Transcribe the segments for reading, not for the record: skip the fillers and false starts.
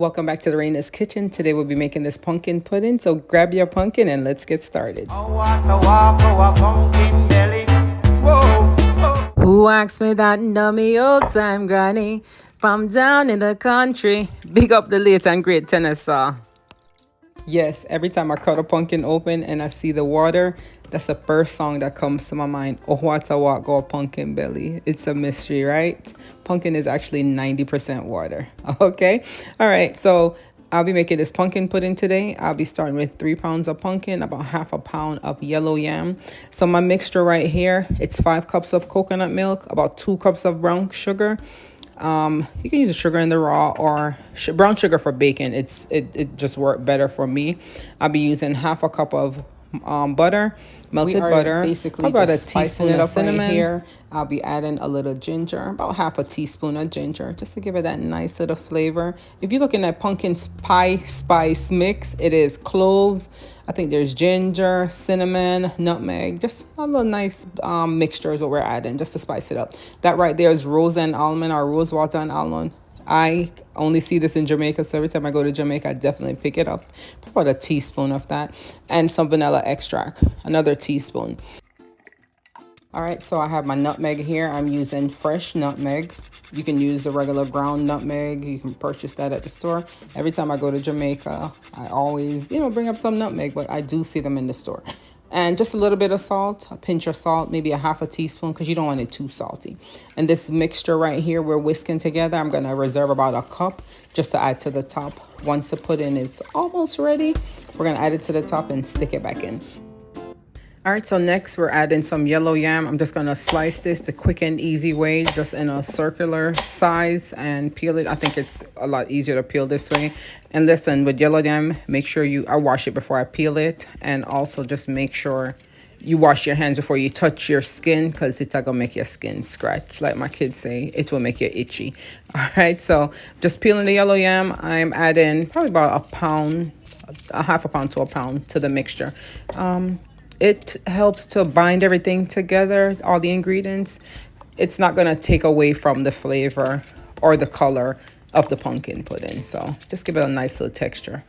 Welcome back to the Raina's Kitchen. Today we'll be making this pumpkin pudding. So grab your pumpkin and let's get started. Who asked me that dummy old time granny from down in the country? Big up the late and great Tennessee. Yes, every time I cut a pumpkin open and I see the water, that's the first song that comes to my mind. Oh, what a walk, go pumpkin belly. It's a mystery, right? Pumpkin is actually 90% water. Okay. All right. So I'll be making this pumpkin pudding today. I'll be starting with 3 pounds of pumpkin, about half a pound of yellow yam. So my mixture right here, it's 5 cups of coconut milk, about 2 cups of brown sugar. You can use the sugar in the raw or brown sugar for baking. It just worked better for me. I'll be using half a cup of butter, melted butter. Basically, about a teaspoon of cinnamon. Right here, I'll be adding a little ginger, about half a teaspoon of ginger, just to give it that nice little flavor. If you're looking at pumpkin pie spice mix, it is cloves. I think there's ginger, cinnamon, nutmeg, just a little nice mixture is what we're adding just to spice it up. That right there is rose and almond or rose water and almond. I only see this in Jamaica, so every time I go to Jamaica, I definitely pick it up. About a teaspoon of that and some vanilla extract, another teaspoon. All right, so I have my nutmeg here. I'm using fresh nutmeg. You can use the regular ground nutmeg. You can purchase that at the store. Every time I go to Jamaica, I always, bring up some nutmeg, but I do see them in the store. And just a little bit of salt, a pinch of salt, maybe a half a teaspoon because you don't want it too salty. And this mixture right here, we're whisking together. I'm going to reserve about a cup just to add to the top. Once the pudding is almost ready, we're going to add it to the top and stick it back in. All right, so next we're adding some yellow yam. I'm just gonna slice this the quick and easy way, just in a circular size and peel it. I think it's a lot easier to peel this way. And listen, with yellow yam, make sure I wash it before I peel it. And also just make sure you wash your hands before you touch your skin because it's not gonna make your skin scratch. Like my kids say, it will make you itchy. All right, so just peeling the yellow yam, I'm adding probably about a half a pound to a pound to the mixture. It helps to bind everything together, all the ingredients. It's not going to take away from the flavor or the color of the pumpkin pudding. So just give it a nice little texture.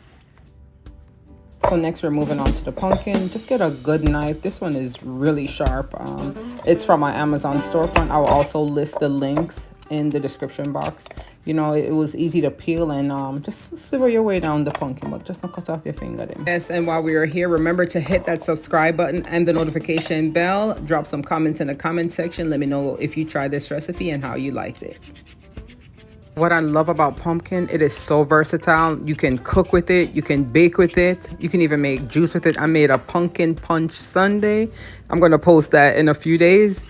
So next we're moving on to the pumpkin. Just get a good knife. This one is really sharp. It's from my Amazon storefront. I will also list the links in the description box. It was easy to peel and just swivel your way down the pumpkin, but just don't cut off your finger then. Yes, and while we are here, remember to hit that subscribe button and the notification bell. Drop some comments in the comment section. Let me know if you tried this recipe and how you liked it. What I love about pumpkin, it is so versatile. You can cook with it, you can bake with it, you can even make juice with it. I made a pumpkin punch sundae. I'm going to post that in a few days.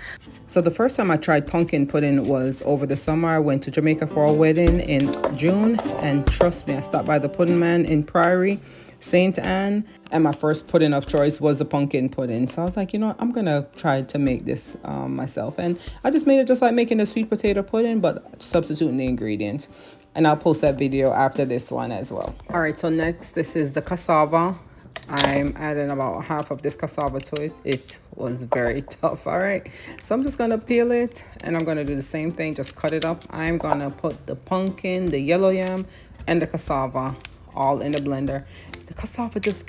So the first time I tried pumpkin pudding was over the summer. I went to Jamaica for a wedding in June, and trust me, I stopped by the Pudding Man in Priory, St. Anne, and my first pudding of choice was a pumpkin pudding. So I was like, I'm gonna try to make this myself, and I just made it just like making a sweet potato pudding, but substituting the ingredients. And I'll post that video after this one as well. All right, so next, this is the cassava. I'm adding about half of this cassava to it. It was very tough. All right, so I'm just gonna peel it, and I'm gonna do the same thing, just cut it up. I'm gonna put the pumpkin, the yellow yam, and the cassava all in the blender. The cassava just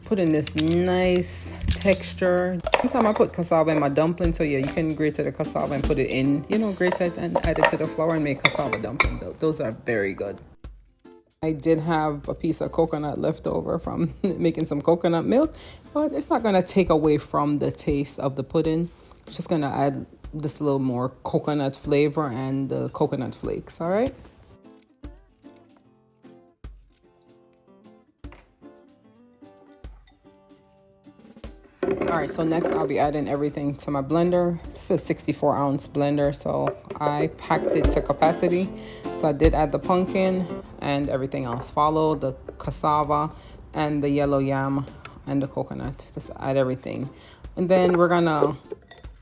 put in this nice texture. Sometimes I put cassava in my dumpling, so yeah, you can grate the cassava and put it in, grate it and add it to the flour and make cassava dumpling. Those are very good. I did have a piece of coconut left over from making some coconut milk, but it's not gonna take away from the taste of the pudding. It's just gonna add just a little more coconut flavor and the coconut flakes, all right? All right, so next I'll be adding everything to my blender. This is a 64-ounce blender, so I packed it to capacity. So I did add the pumpkin and everything else followed, the cassava and the yellow yam and the coconut. Just add everything. And then we're gonna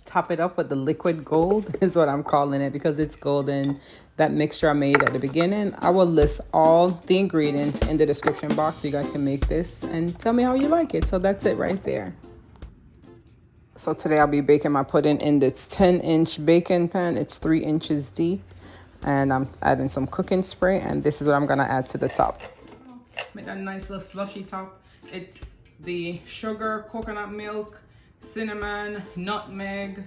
top it up with the liquid gold is what I'm calling it because it's golden. That mixture I made at the beginning, I will list all the ingredients in the description box so you guys can make this and tell me how you like it. So that's it right there. So today I'll be baking my pudding in this 10-inch baking pan. It's 3 inches deep. And I'm adding some cooking spray, and this is what I'm gonna add to the top. Make that nice little slushy top. It's the sugar, coconut milk, cinnamon, nutmeg,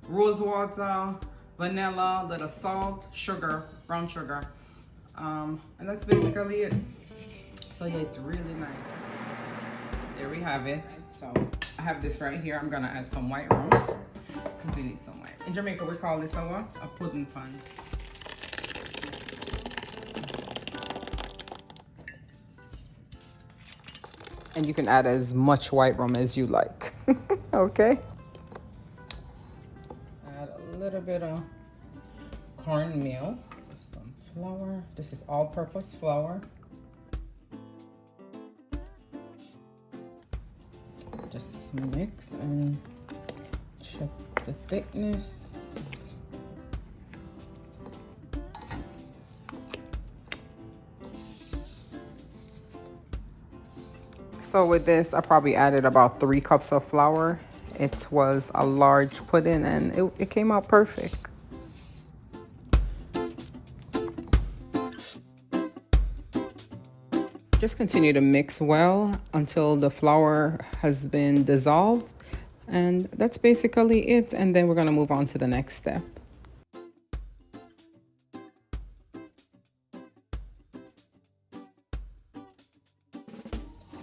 rose water, vanilla, little salt, sugar, brown sugar. And that's basically it. So yeah, it's really nice. There we have it. So I have this right here. I'm gonna add some white rum because we need some white. In Jamaica, we call this a what? A pudding pan. And you can add as much white rum as you like. Okay. Add a little bit of cornmeal, some flour. This is all-purpose flour. Just mix and check the thickness. So with this, I probably added about 3 cups of flour. It was a large pudding and it came out perfect. Just continue to mix well until the flour has been dissolved. And that's basically it. And then we're gonna move on to the next step.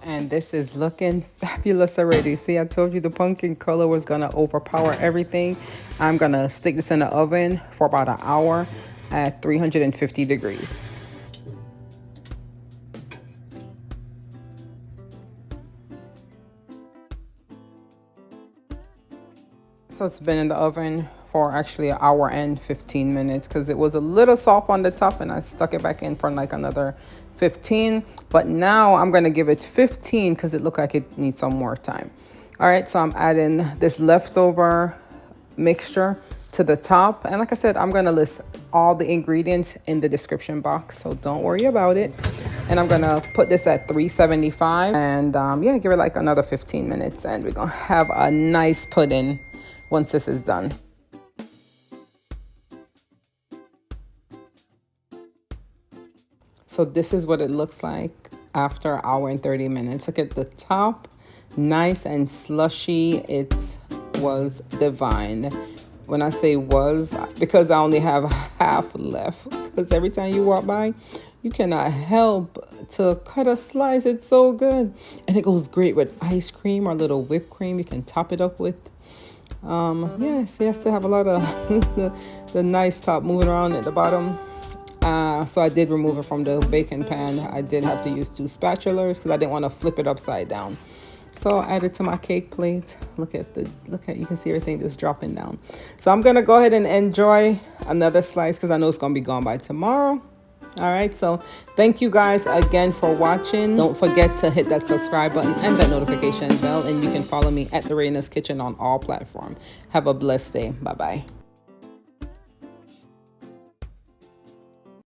And this is looking fabulous already. See, I told you the pumpkin color was gonna overpower everything. I'm gonna stick this in the oven for about an hour at 350 degrees. So it's been in the oven for actually an hour and 15 minutes because it was a little soft on the top, and I stuck it back in for like another 15. But now I'm gonna give it 15 because it looked like it needs some more time. All right, so I'm adding this leftover mixture to the top. And like I said, I'm gonna list all the ingredients in the description box, so don't worry about it. And I'm gonna put this at 375 and yeah, give it like another 15 minutes and we're gonna have a nice pudding once this is done. So this is what it looks like after an hour and 30 minutes. Look at the top, nice and slushy. It was divine. When I say was, because I only have half left, because every time you walk by, you cannot help to cut a slice. It's so good. And it goes great with ice cream or little whipped cream you can top it up with. Yeah, see, I still have a lot of the nice top moving around at the bottom. So I did remove it from the baking pan. I did have to use 2 spatulas because I didn't want to flip it upside down. So I added to my cake plate. Look at, you can see everything just dropping down. So I'm gonna go ahead and enjoy another slice because I know it's gonna be gone by tomorrow. All right, so thank you guys again for watching. Don't forget to hit that subscribe button and that notification bell, and you can follow me at The Raina's Kitchen on all platforms. Have a blessed day. Bye-bye.